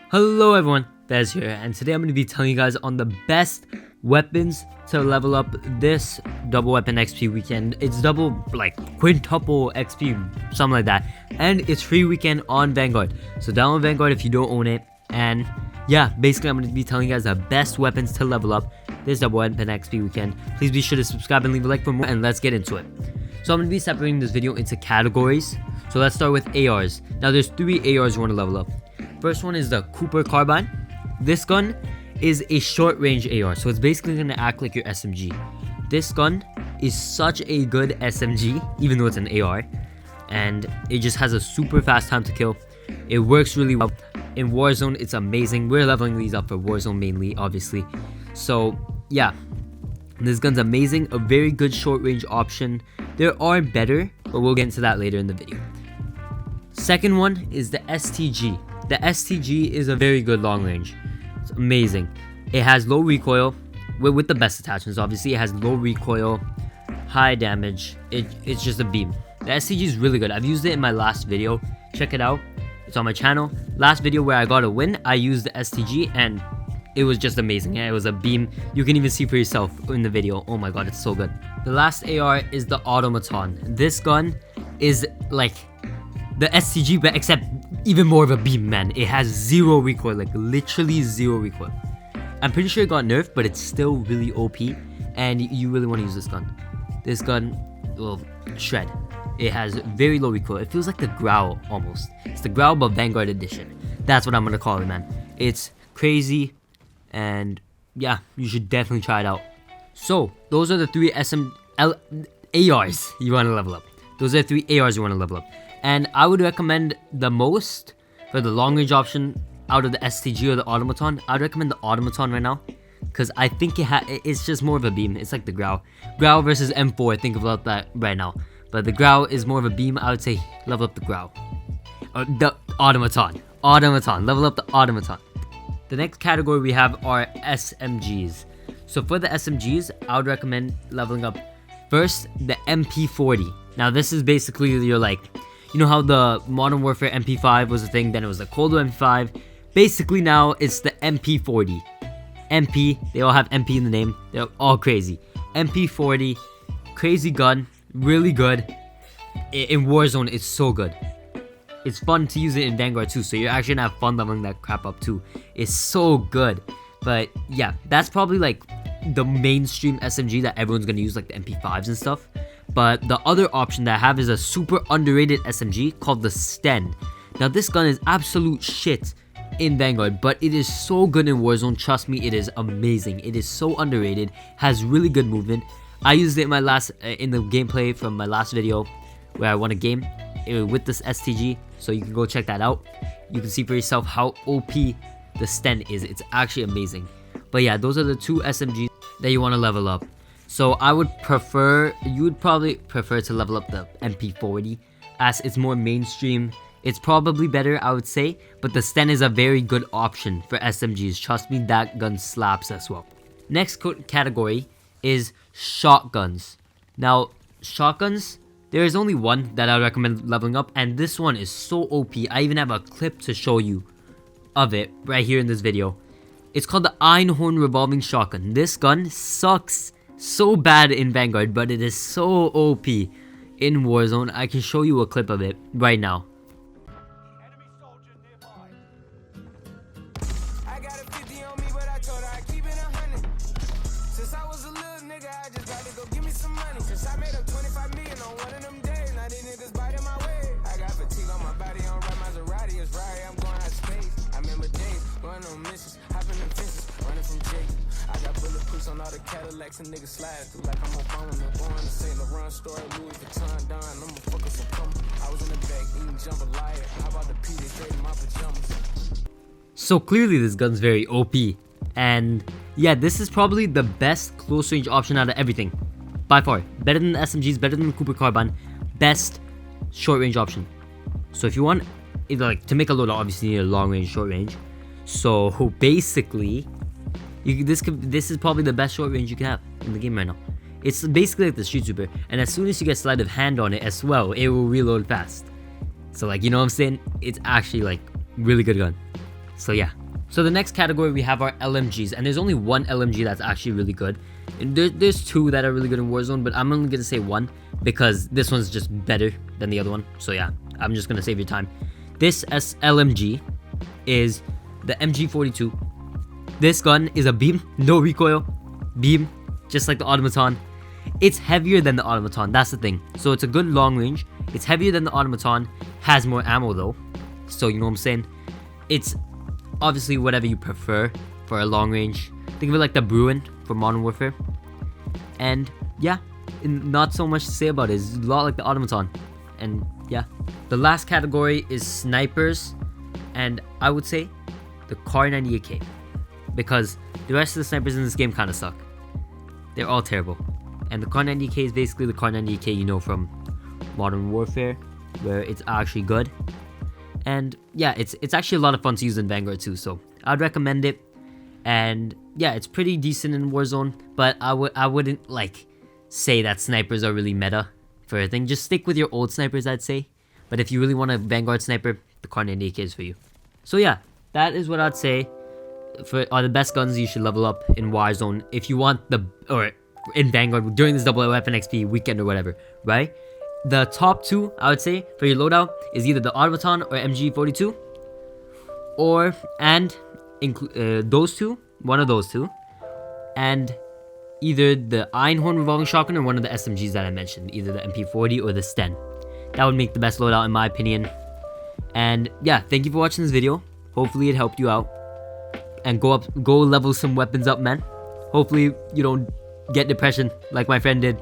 Hello everyone, Bez here, and today I'm going to be telling you guys on the best weapons to level up this double weapon XP weekend. It's double, like quintuple XP, something like that, and it's free weekend on Vanguard. So download Vanguard if you don't own it, and yeah, basically I'm going to be telling you guys the best weapons to level up this double weapon XP weekend. Please be sure to subscribe and leave a like for more, and let's get into it. So I'm going to be separating this video into categories. So let's start with ARs. Now there's 3 ARs you want to level up. First one is the Cooper Carbine. This gun is a short range AR, so it's basically going to act like your SMG. This gun is such a good SMG, even though it's an AR, and it just has a super fast time to kill. It works really well. In Warzone, it's amazing. We're leveling these up for Warzone mainly, obviously. So yeah, this gun's amazing, a very good short range option. There are better, but we'll get into that later in the video. Second one is the STG. The STG is a very good long range. It's amazing. It has low recoil, with the best attachments obviously. It has low recoil, high damage. It's just a beam. The STG is really good. I've used it in my last video. Check it out. It's on my channel. Last video where I got a win, I used the STG and it was just amazing. Yeah, it was a beam. You can even see for yourself in the video. Oh my god, it's so good. The last AR is the Automaton. This gun is like the STG, but except even more of a beam, man. It has zero recoil, like literally zero recoil. I'm pretty sure it got nerfed, but it's still really OP, and you really want to use this gun. This gun will shred. It has very low recoil. It feels like the Growl almost. It's the Growl but Vanguard edition. That's what I'm gonna call it, man. It's crazy, and yeah, you should definitely try it out. So those are the 3 ARs you want to level up. Those are the 3 ARs you want to level up. And I would recommend the most for the long range option out of the STG or the Automaton. I'd recommend the Automaton right now, because I think it's just more of a beam. It's like the Growl versus M4. Think about that right now. But the Growl is more of a beam. I would say level up the Growl. The Automaton. Level up the Automaton. The next category we have are SMGs. So for the SMGs, I would recommend leveling up first the MP40. Now this is basically your, like, you know how the Modern Warfare MP5 was a thing, then it was the Cold War MP5. Basically now it's the MP40. MP, they all have MP in the name. They're all crazy. MP40, crazy gun, really good. In Warzone, it's so good. It's fun to use it in Vanguard too, so you're actually gonna have fun leveling that crap up too. It's so good. But yeah, that's probably like the mainstream SMG that everyone's gonna use, like the MP5s and stuff. But the other option that I have is a super underrated SMG called the Sten. Now this gun is absolute shit in Vanguard, but it is so good in Warzone. Trust me, it is amazing. It is so underrated, has really good movement. I used it in my in the gameplay from my last video where I won a game with this STG, so you can go check that out. You can see for yourself how OP the Sten is. It's actually amazing. But yeah, those are the 2 SMGs that you want to level up. So you would probably prefer to level up the MP40 as it's more mainstream. It's probably better, I would say, but the Sten is a very good option for SMGs. Trust me, that gun slaps as well. Next category is shotguns. Now, shotguns, there is only one that I recommend leveling up, and this one is so OP. I even have a clip to show you of it right here in this video. It's called the Einhorn Revolving Shotgun. This gun sucks so bad in Vanguard, but it is so OP in Warzone. I can show you a clip of it right now. I got a 50 on me, but I told her I keep it 100. Since I was a little nigga, I just got to go give me some money. Since I made up 25 million on one of them days, now these niggas biting my way. I got fatigue on my body, on right Maserati, it's right, I'm going out of space. I remember days, going on missions, hopping in fences, running from Jake. I got bulletproofs on all the Cadillacs and niggas slide through like I'm Obama. Going to St. Laurent store, Louis Vuitton, Don. I'm a fucker, so come. I was in the back eating jambalaya. How about the P? They straight in my pajamas. So clearly this gun's very OP. And yeah, this is probably the best close range option out of everything. By far. Better than the SMGs, better than the Cooper Carbine. Best short range option. So if you want, like, to make a loadout, obviously you need a long range, short range. So basically, this is probably the best short range you can have in the game right now. It's basically like the Street Sweeper, and as soon as you get sleight of hand on it as well, it will reload fast. So, like, you know what I'm saying? It's actually like really good gun. So yeah. So the next category we have are LMGs, and there's only one LMG that's actually really good. And there's two that are really good in Warzone, but I'm only gonna say one because this one's just better than the other one. So yeah, I'm just gonna save your time. This LMG is the MG42. This gun is a beam, no recoil, beam, just like the Automaton. It's heavier than the Automaton, that's the thing. So it's a good long range. It's heavier than the Automaton, has more ammo though. So you know what I'm saying? It's obviously whatever you prefer for a long range. Think of it like the Bruin for Modern Warfare. And yeah, not so much to say about it. It's a lot like the Automaton. And yeah. The last category is snipers. And I would say the Kar 98K. Because the rest of the snipers in this game kind of suck. They're all terrible. And the Kar 98K is basically the Kar 98K you know from Modern Warfare, where it's actually good. And yeah, it's actually a lot of fun to use in Vanguard too, so I'd recommend it. And yeah, it's pretty decent in Warzone, but I wouldn't like say that snipers are really meta for a thing. Just stick with your old snipers, I'd say. But if you really want a Vanguard sniper, the Kar 98K is for you. So yeah, that is what I'd say are the best guns you should level up in Warzone if you want or in Vanguard during this double weapon XP weekend or whatever, right? The top two, I would say, for your loadout is either the Automaton or MG42, those two, one of those two, and either the Einhorn revolving shotgun or one of the SMGs that I mentioned, either the MP40 or the Sten. That would make the best loadout in my opinion. And yeah, thank you for watching this video. Hopefully it helped you out. And go level some weapons up, man. Hopefully you don't get depression like my friend did.